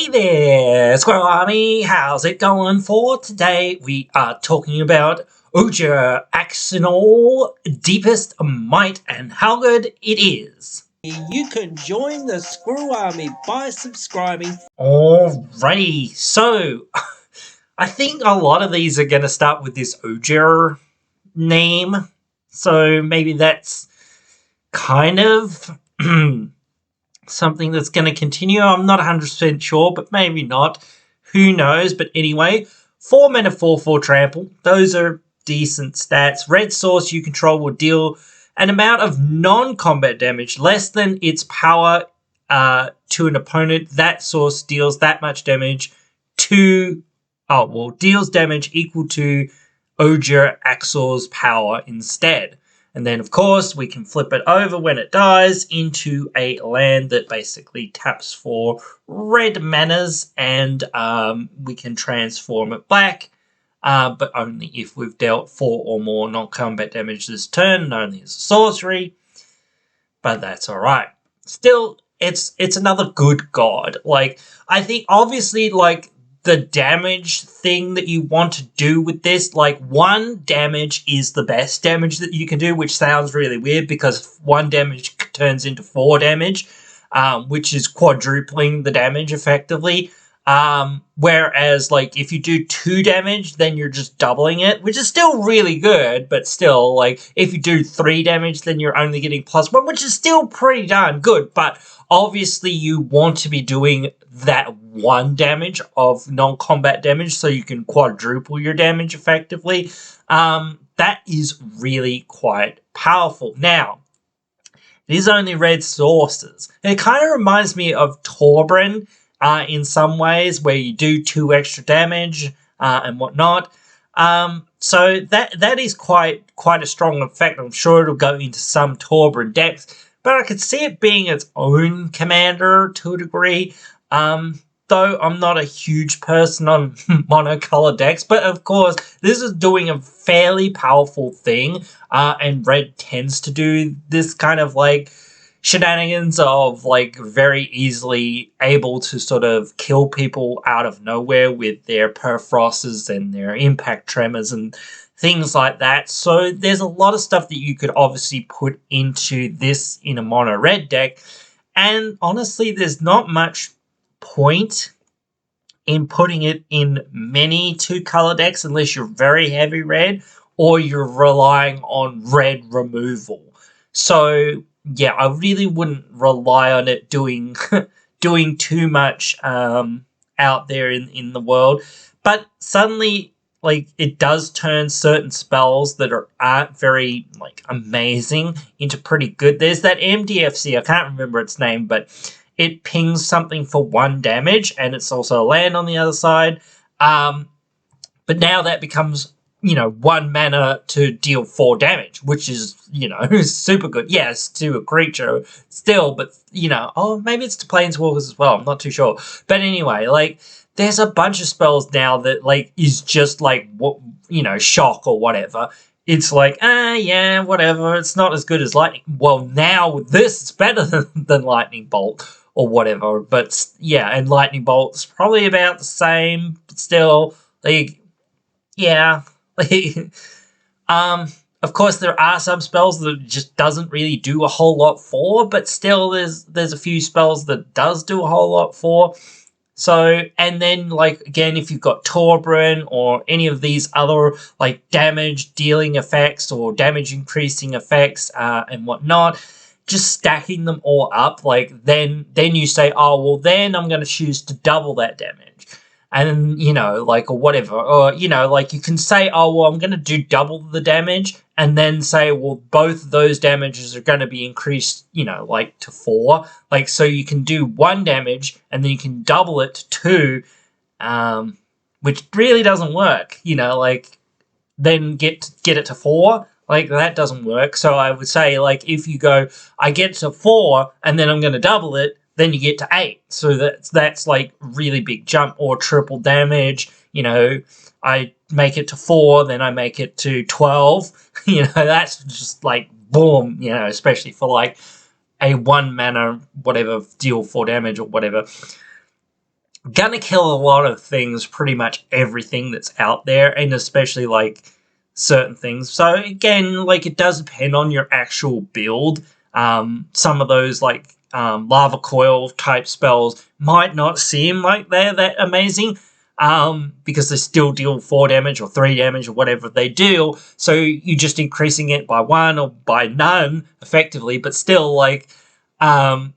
Hey there, Squirrel Army, how's it going for today? We are talking about Ojer, Axonil, Deepest Might, and how good it is. You can join the Squirrel Army by subscribing. Alrighty, so I think a lot of these are going to start with this Ojer name, so maybe that's kind of something that's going to continue. I'm not 100% sure, but maybe not. Who knows? But anyway, 4 mana 4/4 trample. Those are decent stats. Red source you control will deal an amount of non-combat damage less than its power to an opponent. That source deals that much damage to... deals damage equal to Ojer Axor's power instead. And then, of course, we can flip it over when it dies into a land that basically taps for red manas, and we can transform it back, but only if we've dealt 4 or more non-combat damage this turn, only as a sorcery. But that's alright. Still, it's another good god. Like, I think, obviously, like, the damage thing that you want to do with this, like 1 damage is the best damage that you can do, which sounds really weird because 1 damage turns into 4 damage, which is quadrupling the damage effectively. Whereas, like, if you do 2 damage, then you're just doubling it, which is still really good, but still, like, if you do 3 damage, then you're only getting +1, which is still pretty darn good, but obviously you want to be doing that 1 damage of non-combat damage so you can quadruple your damage effectively. That is really quite powerful. Now, it is only red sources. It kind of reminds me of Torbran, in some ways, where you do 2 extra damage and whatnot. So that is quite a strong effect. I'm sure it'll go into some Torbran decks, but I could see it being its own commander to a degree. Though I'm not a huge person on monocolor decks, but of course this is doing a fairly powerful thing, and red tends to do this kind of like shenanigans of like very easily able to sort of kill people out of nowhere with their Perfrosts and their impact tremors and things like that. So there's a lot of stuff that you could obviously put into this in a mono red deck, and honestly there's not much point in putting it in many 2-color decks unless you're very heavy red or you're relying on red removal. So yeah, I really wouldn't rely on it doing doing too much out there in the world. But suddenly, like, it does turn certain spells that aren't very like amazing into pretty good. There's that MDFC, I can't remember its name, but it pings something for 1 damage, and it's also a land on the other side. But now that becomes, 1 mana to deal 4 damage, which is, super good. Yes, to a creature still, but, maybe it's to planeswalkers as well. I'm not too sure. But anyway, like, there's a bunch of spells now that, like, is just, like, shock or whatever. It's like, yeah, whatever. It's not as good as lightning. Well, now this is better than lightning bolt or whatever. But yeah, and lightning bolt's probably about the same. But still, like, yeah. Of course, there are some spells that it just doesn't really do a whole lot for, but still, there's a few spells that does do a whole lot for. So, and then, like, again, if you've got Torbran or any of these other, like, damage dealing effects or damage increasing effects and whatnot, just stacking them all up, like, then you say, oh, well, then I'm going to choose to double that damage. And, like, or whatever. Or, like, you can say, oh, well, I'm going to do double the damage, and then say, well, both of those damages are going to be increased, like, to 4. Like, so you can do 1 damage, and then you can double it to 2, which really doesn't work, like, then get it to 4. Like, that doesn't work. So I would say, like, if you go, I get to 4, and then I'm going to double it, then you get to 8. So that's like really big jump, or triple damage. I make it to 4, then I make it to 12. That's just like boom, especially for like a 1 mana, whatever, deal 4 damage or whatever. gonna kill a lot of things, pretty much everything that's out there, and especially like certain things. So again, like it does depend on your actual build. Some of those like lava coil type spells might not seem like they're that amazing. Because they still deal 4 damage or 3 damage or whatever they do. So you're just increasing it by 1 or by none, effectively, but still, like,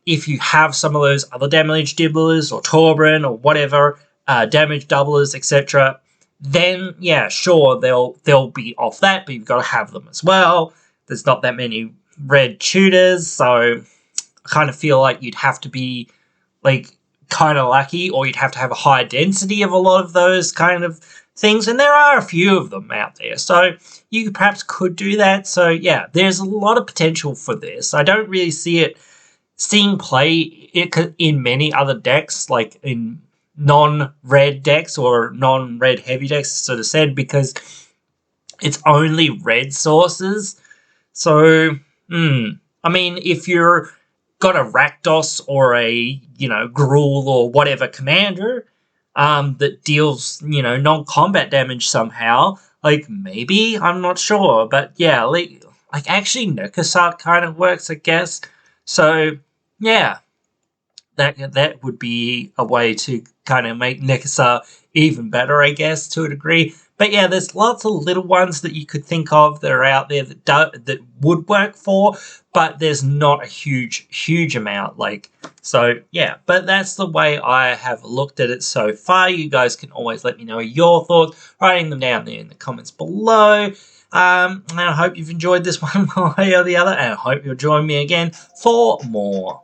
if you have some of those other damage dibblers or Torbrun or whatever, damage doublers, etc., then yeah, sure, they'll be off that, but you've got to have them as well. There's not that many red tutors, so I kind of feel like you'd have to be like kind of lucky, or you'd have to have a high density of a lot of those kind of things, and there are a few of them out there, so you perhaps could do that. So yeah, there's a lot of potential for this. I don't really see it seeing play in many other decks, like in non-red decks or non-red heavy decks, sort of said, because it's only red sources. So, I mean, if you're got a Rakdos or a, Gruul or whatever commander that deals, non-combat damage somehow, like, maybe, I'm not sure. But yeah, like actually Nekasar kind of works, I guess. So, yeah, that would be a way to kind of make Nekasar even better, I guess, to a degree. But yeah, there's lots of little ones that you could think of that are out there that would work for, but there's not a huge amount. Like, so yeah, but that's the way I have looked at it so far. You guys can always let me know your thoughts, writing them down there in the comments below. And I hope you've enjoyed this one way or the other, and I hope you'll join me again for more.